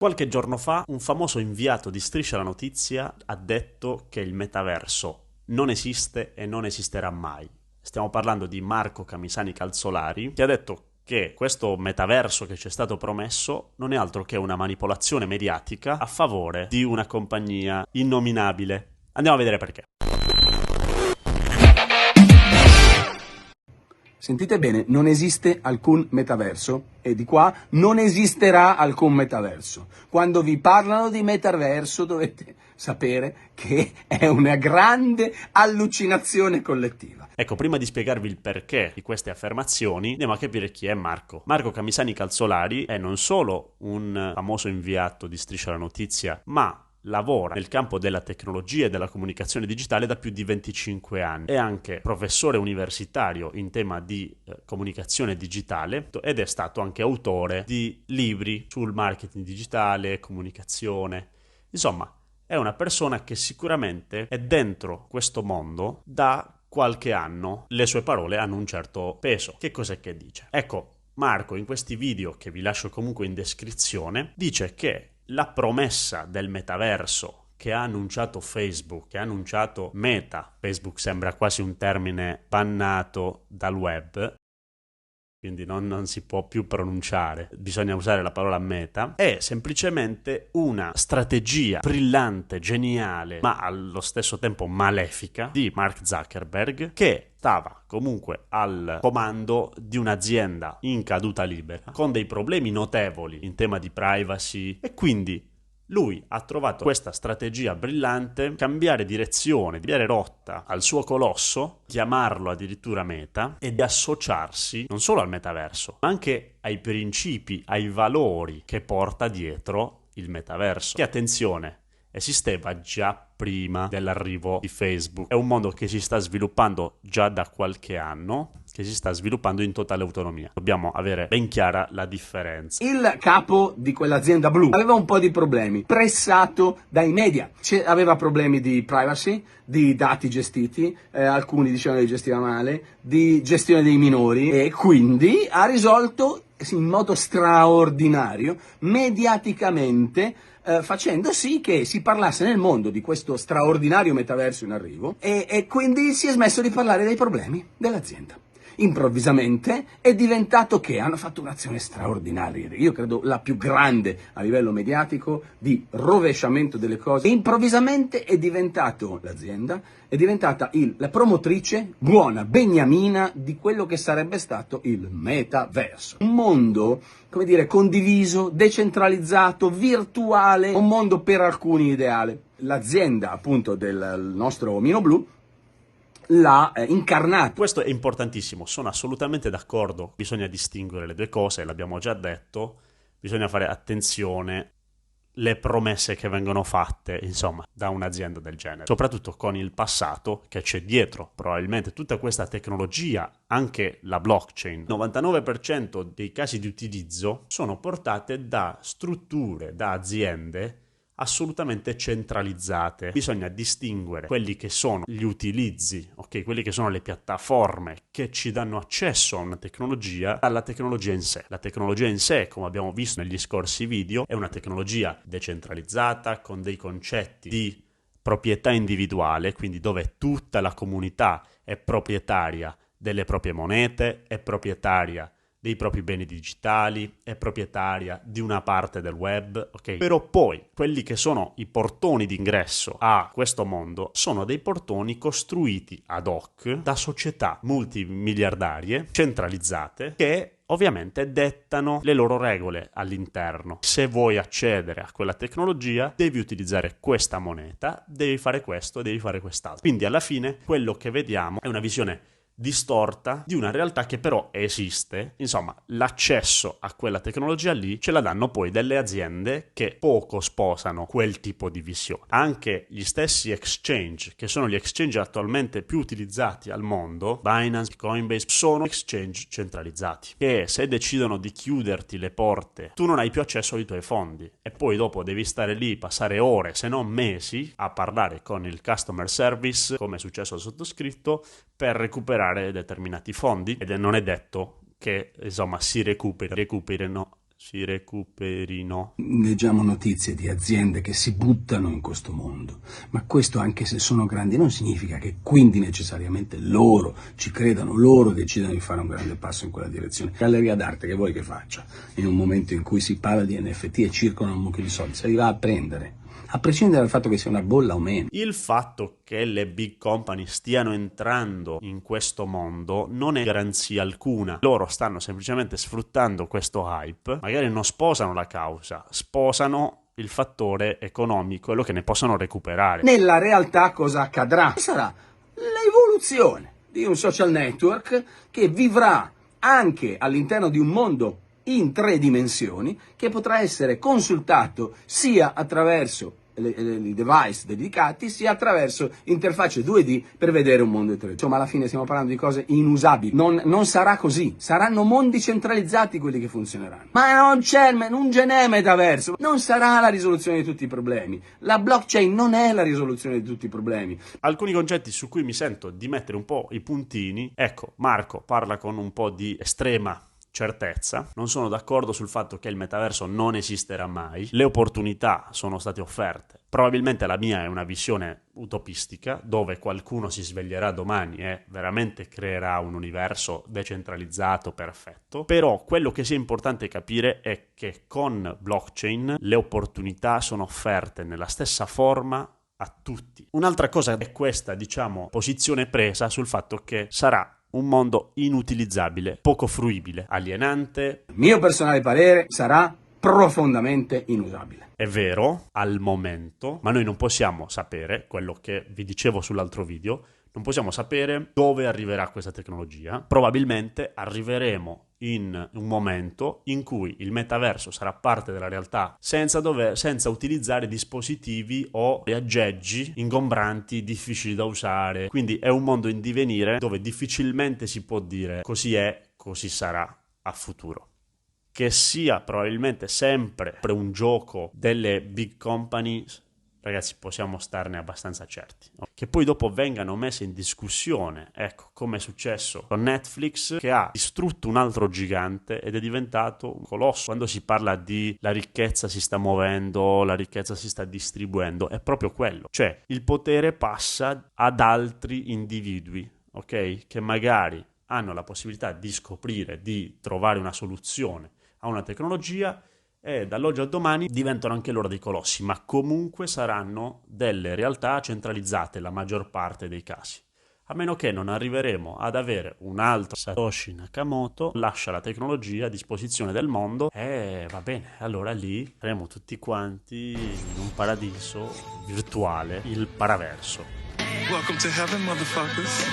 Qualche giorno fa un famoso inviato di Striscia la Notizia ha detto che il metaverso non esiste e non esisterà mai. Stiamo parlando di Marco Camisani Calzolari, che ha detto che questo metaverso che ci è stato promesso non è altro che una manipolazione mediatica a favore di una compagnia innominabile. Andiamo a vedere perché. Sentite bene, non esiste alcun metaverso e di qua non esisterà alcun metaverso. Quando vi parlano di metaverso dovete sapere che è una grande allucinazione collettiva. Ecco, prima di spiegarvi il perché di queste affermazioni, andiamo a capire chi è Marco. Marco Camisani Calzolari è non solo un famoso inviato di Striscia la Notizia, ma lavora nel campo della tecnologia e della comunicazione digitale da più di 25 anni. È anche professore universitario in tema di comunicazione digitale ed è stato anche autore di libri sul marketing digitale, comunicazione. Insomma, è una persona che sicuramente è dentro questo mondo da qualche anno. Le sue parole hanno un certo peso. Che cos'è che dice? Ecco, Marco in questi video, che vi lascio comunque in descrizione, dice che la promessa del metaverso che ha annunciato Facebook, che ha annunciato Meta, Facebook sembra quasi un termine bannato dal web, quindi non si può più pronunciare, bisogna usare la parola meta, è semplicemente una strategia brillante, geniale, ma allo stesso tempo malefica di Mark Zuckerberg, che stava comunque al comando di un'azienda in caduta libera, con dei problemi notevoli in tema di privacy, e quindi lui ha trovato questa strategia brillante: cambiare direzione, cambiare rotta al suo colosso, chiamarlo addirittura Meta, e di associarsi non solo al metaverso, ma anche ai principi, ai valori che porta dietro il metaverso. Che, attenzione, esisteva già prima dell'arrivo di Facebook. È un mondo che si sta sviluppando già da qualche anno, che si sta sviluppando in totale autonomia. Dobbiamo avere ben chiara la differenza. Il capo di quell'azienda blu aveva un po' di problemi, pressato dai media. Aveva problemi di privacy, di dati gestiti, alcuni dicevano che li gestiva male, di gestione dei minori, e quindi ha risolto in modo straordinario, mediaticamente, facendo sì che si parlasse nel mondo di questo straordinario metaverso in arrivo, e quindi si è smesso di parlare dei problemi dell'azienda. Improvvisamente è diventato che hanno fatto un'azione straordinaria, io credo la più grande a livello mediatico di rovesciamento delle cose. E improvvisamente è diventato l'azienda, è diventata la promotrice buona, beniamina di quello che sarebbe stato il metaverso. Un mondo, come dire, condiviso, decentralizzato, virtuale, un mondo per alcuni ideale. L'azienda, appunto, del nostro omino blu l'ha incarnato. Questo è importantissimo, sono assolutamente d'accordo, bisogna distinguere le due cose, l'abbiamo già detto, bisogna fare attenzione alle promesse che vengono fatte, insomma, da un'azienda del genere, soprattutto con il passato che c'è dietro. Probabilmente tutta questa tecnologia, anche la blockchain, il 99% dei casi di utilizzo sono portate da strutture, da aziende assolutamente centralizzate. Bisogna distinguere quelli che sono gli utilizzi, ok, quelli che sono le piattaforme che ci danno accesso a una tecnologia, dalla tecnologia in sé. La tecnologia in sé, come abbiamo visto negli scorsi video, è una tecnologia decentralizzata con dei concetti di proprietà individuale, quindi dove tutta la comunità è proprietaria delle proprie monete, è proprietaria dei propri beni digitali, è proprietaria di una parte del web, ok? Però poi quelli che sono i portoni d'ingresso a questo mondo sono dei portoni costruiti ad hoc da società multimiliardarie centralizzate che ovviamente dettano le loro regole all'interno. Se vuoi accedere a quella tecnologia, devi utilizzare questa moneta, devi fare questo, devi fare quest'altro. Quindi alla fine quello che vediamo è una visione distorta di una realtà che però esiste. Insomma, l'accesso a quella tecnologia lì ce la danno poi delle aziende che poco sposano quel tipo di visione. Anche gli stessi exchange, che sono gli exchange attualmente più utilizzati al mondo, Binance, Coinbase, sono exchange centralizzati, che se decidono di chiuderti le porte, tu non hai più accesso ai tuoi fondi e poi dopo devi stare lì, passare ore, se non mesi, a parlare con il customer service, come è successo al sottoscritto, per recuperare determinati fondi, ed non è detto che insomma si recuperino si recuperino. Leggiamo notizie di aziende che si buttano in questo mondo, ma questo, anche se sono grandi, non significa che quindi necessariamente loro ci credano, loro decidano di fare un grande passo in quella direzione. Galleria d'arte, che vuoi che faccia in un momento in cui si parla di NFT e circolano un mucchio di soldi? Se li va a prendere, a prescindere dal fatto che sia una bolla o meno. Il fatto che le big company stiano entrando in questo mondo non è garanzia alcuna. Loro stanno semplicemente sfruttando questo hype, magari non sposano la causa, sposano il fattore economico, quello che ne possono recuperare. Nella realtà cosa accadrà? Sarà l'evoluzione di un social network che vivrà anche all'interno di un mondo in 3 dimensioni, che potrà essere consultato sia attraverso i device dedicati, sia attraverso interfacce 2D per vedere un mondo in 3D. Insomma, alla fine stiamo parlando di cose inusabili. Non sarà così. Saranno mondi centralizzati quelli che funzioneranno. Ma non ce n'è metaverso. Non sarà la risoluzione di tutti i problemi. La blockchain non è la risoluzione di tutti i problemi. Alcuni concetti su cui mi sento di mettere un po' i puntini. Ecco, Marco parla con un po' di estrema certezza. Non sono d'accordo sul fatto che il metaverso non esisterà mai. Le opportunità sono state offerte. Probabilmente la mia è una visione utopistica, dove qualcuno si sveglierà domani e veramente creerà un universo decentralizzato perfetto. Però quello che sia importante capire è che con blockchain le opportunità sono offerte nella stessa forma a tutti. Un'altra cosa è questa, posizione presa sul fatto che sarà un mondo inutilizzabile, poco fruibile, alienante. Il mio personale parere sarà profondamente inusabile. È vero, al momento, ma noi non possiamo sapere, quello che vi dicevo sull'altro video, non possiamo sapere dove arriverà questa tecnologia. Probabilmente arriveremo in un momento in cui il metaverso sarà parte della realtà senza utilizzare dispositivi o aggeggi ingombranti, difficili da usare. Quindi è un mondo in divenire dove difficilmente si può dire così è, così sarà a futuro. Che sia probabilmente sempre un gioco delle big company, ragazzi, possiamo starne abbastanza certi. Che poi dopo vengano messe in discussione, ecco, come è successo con Netflix, che ha distrutto un altro gigante ed è diventato un colosso. Quando si parla di la ricchezza si sta muovendo, la ricchezza si sta distribuendo, è proprio quello. Cioè, il potere passa ad altri individui, ok? Che magari hanno la possibilità di scoprire, di trovare una soluzione a una tecnologia, e dall'oggi al domani diventano anche loro dei colossi, ma comunque saranno delle realtà centralizzate la maggior parte dei casi. A meno che non arriveremo ad avere un altro Satoshi Nakamoto, lascia la tecnologia a disposizione del mondo e va bene, allora lì saremo tutti quanti in un paradiso virtuale, il paraverso. Welcome to heaven, motherfuckers.